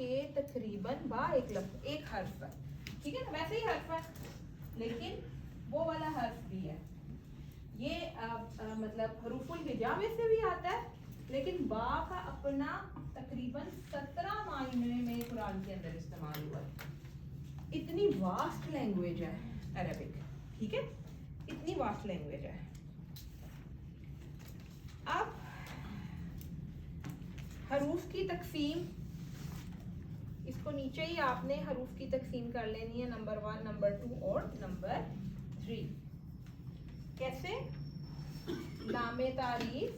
के तकरीबन बा एक लफ्ज एक हर्फ है, ठीक है ना, वैसे ही हर्फ है लेकिन वो वाला हर्फ भी है। ये मतलब हरूफुल हिजा में से भी आता है, लेकिन बा का अपना तकरीबन 17 मायने में कुरान के अंदर इस्तेमाल हुआ है। इतनी वास्ट लैंग्वेज है अरबिक, ठीक है, इतनी वास्ट लैंग्वेज है। अब हरूफ की तकसीम, इसको नीचे ही आपने हरूफ की तकसीम कर लेनी है, नंबर 1, नंबर 2 और नंबर 3। कैसे? लामे तारीफ,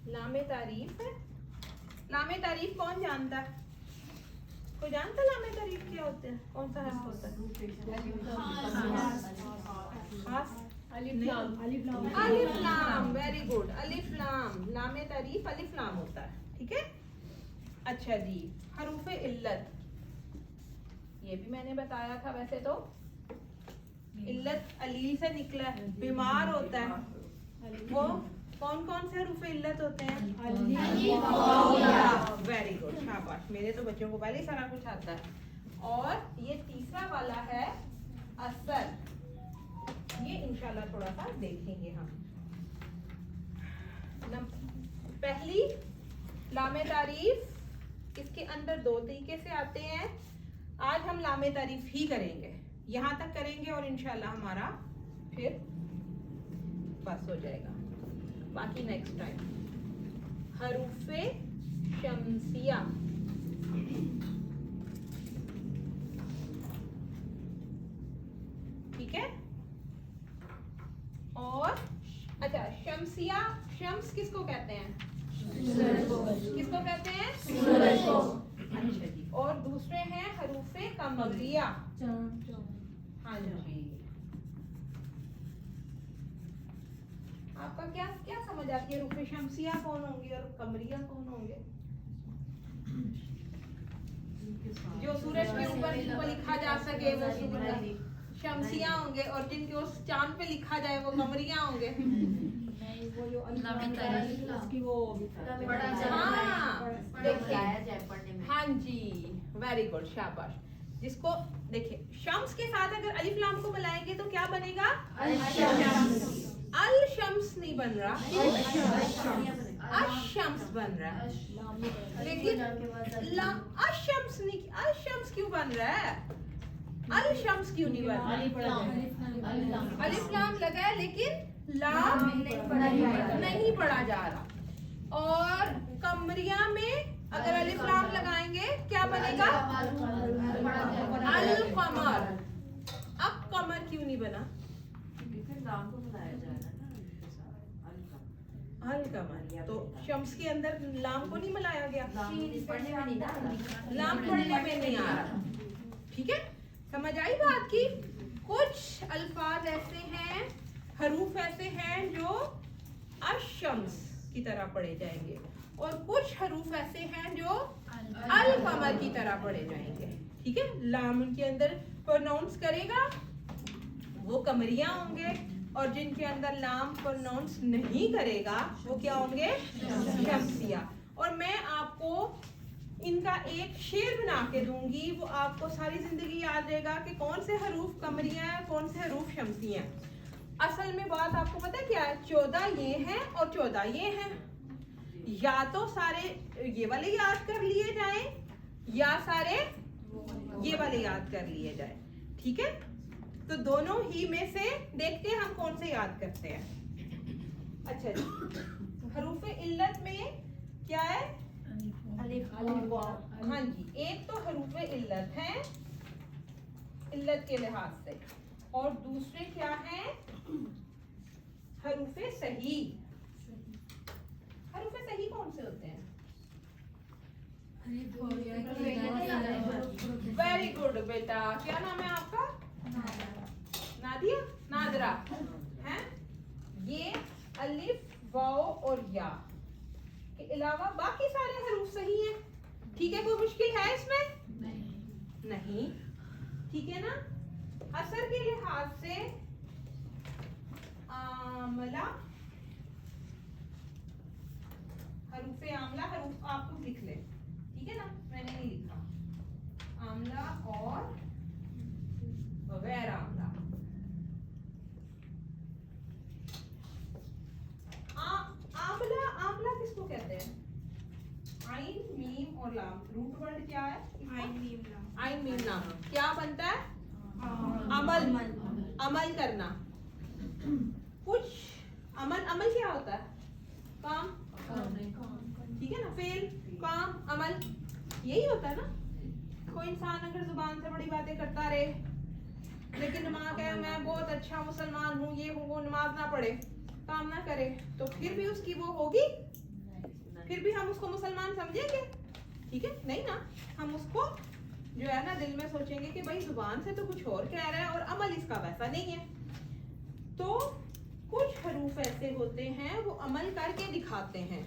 लामे तारीफ है। लामे तारीफ कौन जानता है? कोई जानता है लामे तारीफ क्या होते हैं? कौन सा हर्फ होता है? अलिफ लाम, वेरी गुड, अलिफ लाम। लामे तारीफ अलिफ लाम होता है, ठीक है। अच्छा जी, हरूफ इल्लत, ये भी मैंने बताया था। वैसे तो इल्लत अलील से निकला है, बीमार होता है। वो कौन कौन से हरूफ इल्लत होते हैं? वेरी गुड, शाबाश, मेरे तो बच्चों को पहले ही सारा कुछ आता है। और ये तीसरा वाला है असर, ये इंशाल्लाह थोड़ा सा देखेंगे हम। पहली लामे तारीफ, इसके अंदर 2 तरीके से आते हैं। आज हम लामे तारीफ ही करेंगे, यहाँ तक करेंगे और इंशाल्लाह हमारा फिर बस हो जाएगा, बाकी नेक्स्ट टाइम। हरूफे शम्सिया, ठीक है। और अच्छा, शम्सिया, शम्स किसको कहते हैं? किसको कहते हैं? सूरज को। अच्छा जी, और दूसरे हैं हरूफे कमरिया। हाँ जी, आपका क्या क्या समझ आती है? हरूफे शम्सिया कौन होंगे और कमरिया कौन होंगे? जो सूरज के ऊपर लिखा जा सके वो शम्सिया होंगे, और जिनके उस चांद पे लिखा जाए वो कमरिया होंगे। हाँ जी, वेरी गुड, शाबाश। जिसको देखिए, शम्स के साथ अगर अलिफ लाम को मिलाएंगे तो क्या बनेगा? अल शम्स नहीं बन रहा, अशम्स बन रहा है। लेकिन अशम्स नहीं, अशम्स क्यों बन रहा है? अल शम्स क्यों नहीं बन रहा? अलिफ लाम लगा है लेकिन लाम नहीं पढ़ा जा रहा। और कमरिया में अगर अलिफ लाम लगाएंगे क्या बनेगा? अल कमर। अब कमर क्यों नहीं बना? अल कमर, तो शम्स के अंदर लाम को नहीं मिलाया गया, लाम पढ़ने में नहीं आ रहा, ठीक है। समझ आई बात की? कुछ अल्फाज ऐसे हैं, हरूफ ऐसे हैं जो अशम्स की तरह पढ़े जाएंगे, और कुछ हरूफ ऐसे हैं जो अल कमर की तरह पढ़े जाएंगे, ठीक है। लाम के अंदर प्रोनाउंस करेगा वो कमरिया होंगे, और जिनके अंदर लाम प्रोनाउंस नहीं करेगा वो क्या होंगे? शम्सिया। और मैं आपको इनका एक शेर बना के दूंगी, वो आपको सारी जिंदगी याद रहेगा कि कौन से हरूफ कमरिया है, कौन से हरूफ शम्सिया है। असल में बात आपको पता है क्या है? 14 ये हैं और 14 ये हैं। या तो सारे ये वाले याद कर लिए जाएं, या सारे ये वाले याद कर लिए जाएं, ठीक है। तो दोनों ही में से देखते हैं हम कौन से याद करते हैं। अच्छा जी, हरूफ इल्लत में क्या है? हाँ जी, एक तो हरूफ इल्लत है इल्लत के लिहाज से, और दूसरे क्या है? हरूफ सही। हरूफ सही कौन से होते हैं? वेरी गुड बेटा, क्या नाम है आपका? नादिया, नादरा है। ये अलिफ, वाओ और या के अलावा बाकी सारे हरूफ सही हैं, ठीक है। कोई मुश्किल है इसमें? नहीं, ठीक है ना। असर के लिहाज से आमला हरूफे आमला, हरूफ आप लोग लिख लें, ठीक है ना, मैंने नहीं लिखा। आमला और गैर आमला। आमला, आमला किसको कहते हैं? आइन मीम और लाम, रूट वर्ड क्या है? आइन मीम लाम। क्या बनता है? अमल, अमल करना। कुछ अमल, अमल क्या होता है? काम, ठीक है ना, फेल, काम, अमल, यही होता है ना। कोई इंसान अगर जुबान से बड़ी बातें करता रहे लेकिन दिमाग कहे मैं बहुत अच्छा मुसलमान हूँ, ये हूँ वो, नमाज ना पढ़े, काम ना करे, तो फिर भी उसकी वो होगी? फिर भी हम उसको मुसलमान समझेंगे? ठीक है, नहीं ना। हम उसको जो है ना दिल में सोचेंगे कि भाई जुबान से तो कुछ और कह रहा है और अमल इसका वैसा नहीं है। तो कुछ हरूफ ऐसे होते हैं वो अमल करके दिखाते हैं,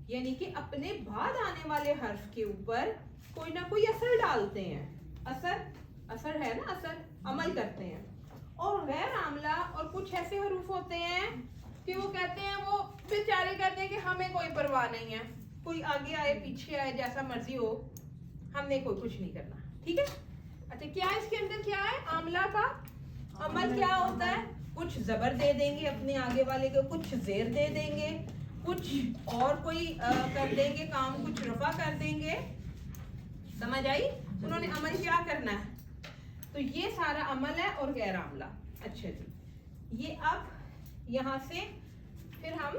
यानी कि अपने बाद आने वाले हर्फ के ऊपर कोई ना कोई असर डालते हैं। असर, असर है ना, असर, अमल करते हैं। और गैर आमला और कुछ ऐसे हरूफ होते हैं कि वो कहते हैं, वो बेचारे कहते हैं कि हमें कोई परवाह नहीं है, कोई आगे आए पीछे आए जैसा मर्जी हो, हमने कोई कुछ नहीं करना, ठीक है। अच्छा, क्या इसके अंदर क्या है? आमला का अमल क्या होता है? कुछ जबर दे देंगे अपने आगे वाले को, कुछ जेर दे देंगे, कुछ और कोई कर देंगे काम, कुछ रफा कर देंगे। समझ आई? उन्होंने अमल क्या करना है, तो ये सारा अमल है और गैर आमला। अच्छा जी, ये अब यहाँ से फिर हम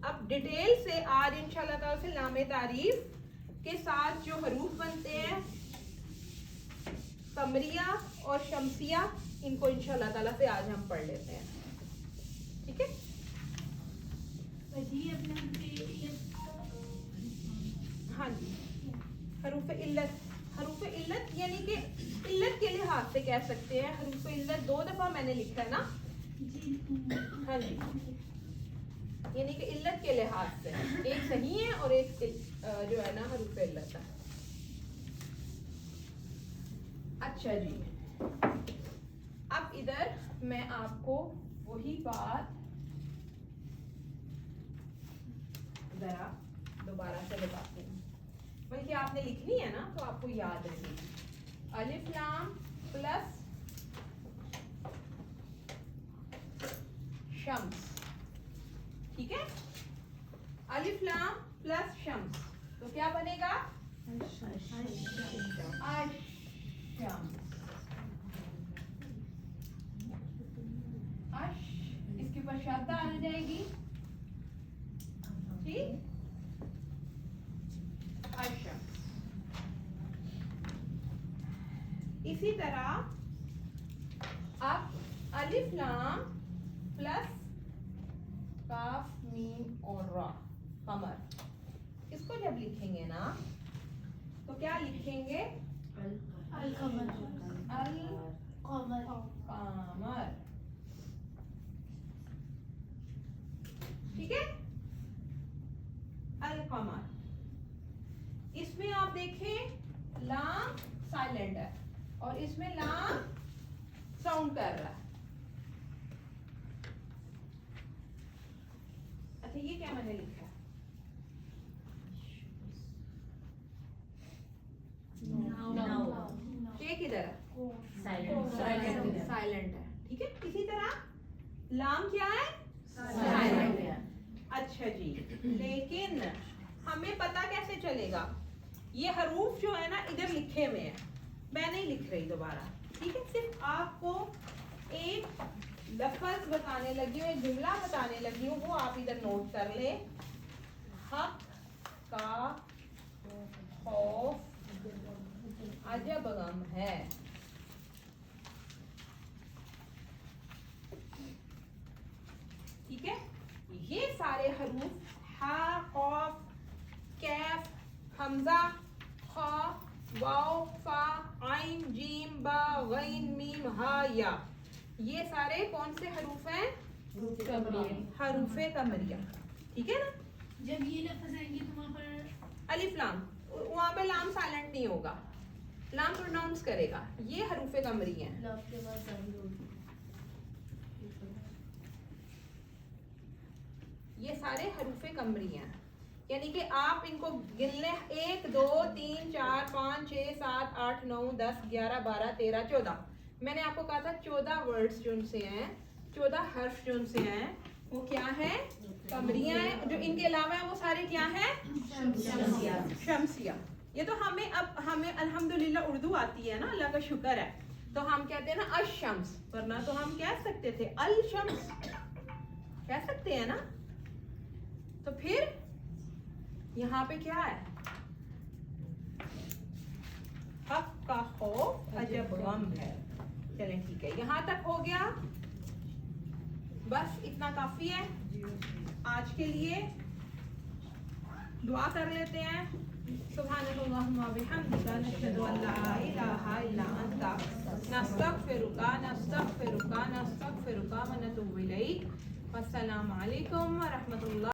अब डिटेल से आज इंशाल्लाह ताला से लामे तारीफ के साथ जो हरूफ बनते हैं, कमरिया और शमसिया, इनको इंशाल्लाह ताला से आज हम पढ़ लेते हैं, ठीक है। हाँ जी, हरूफ इल्लत, हरूफ इल्लत यानी कि इल्लत के लिहाज से कह सकते हैं। हरूफ इल्लत 2 दफा मैंने लिखा है ना। हाँ जी, यानी कि इल्लत के लिहाज से एक सही है और एक जो है ना हरूफ इल्लत है। अच्छा जी, अब इधर मैं आपको वही बात जरा दोबारा से बताती हूँ, बल्कि आपने लिखनी है ना तो आपको याद रहेगी। अलिफ लाम प्लस शम्स, ठीक है। अलिफ लाम प्लस शम्स, तो क्या बनेगा? अशम्स। अश, इसके ऊपर शब्द आ जाएगी, ठीक, अशम्स। इसी तरह अब अलिफ लाम प्लस काफ मीम और रा, कमर, इसको जब लिखेंगे ना तो क्या लिखेंगे? अल कमर, ठीक है, अल कमर। इसमें आप देखें लाम साइलेंट है और इसमें लाम साउंड कर रहा है। अच्छा, ये क्या मैंने लिखा है? ये किधर है? साइलेंट है, ठीक है। इसी तरह लाम क्या है? साइलेंट है। अच्छा जी, लेकिन हमें पता कैसे चलेगा? ये हरूफ जो है ना इधर लिखे हुए हैं, मैं नहीं लिख रही दोबारा, ठीक है। सिर्फ आपको एक लफ्ज बताने लगी हूँ, एक जुमला बताने लगी हूँ, वो आप इधर नोट कर ले। हक का खौफ अजब गम है, ठीक है। ये सारे हरूफ हा, खौफ, कैफ, हमजा, खा, वाव, फा, आइन, जीम, बा, गैन, मीम, हा, या, ये सारे कौन से हरूफ हैं? हरूफे कमरिया, ठीक है ना। जब ये लफ्ज आएंगे तो वहाँ पर अलिफ लाम, वहाँ पे लाम साइलेंट नहीं होगा, लाम प्रोनाउंस करेगा। ये हरूफे कमरी हैं। लफ के बाद जाहिर होगी। ये सारे हरूफे कमरी हैं। यानी कि आप इनको गिन लें 1 2 3 4 5 6 7 8 9 10 11 12 13 14। मैंने आपको कहा था 14 वर्ड्स जो उनसे हैं, 14 हर्फ जो उनसे हैं वो क्या है? कमरियां हैं। जो इनके अलावा है वो सारे क्या हैं? शम्सिया। ये तो हमें अल्हम्दुलिल्लाह उर्दू आती है ना, अल्लाह का शुक्र है। तो हम कहते हैं ना अशम्स, वरना तो हम कह सकते थे अल शम्स, कह सकते हैं ना। तो फिर यहाँ पे क्या है? हक का खौफ अजब गम है। चलें ठीक है, यहाँ तक हो गया, बस इतना काफी है आज के लिए। दुआ कर लेते हैं। सुब्हानकल्लाहुम्मा व बिहम्दिका नशहदु अन ला इलाहा इल्ला अंता नस्तगफिरुका व नतूबु इलैक। वस्सलामु अलैकुम व रहमतुल्लाह।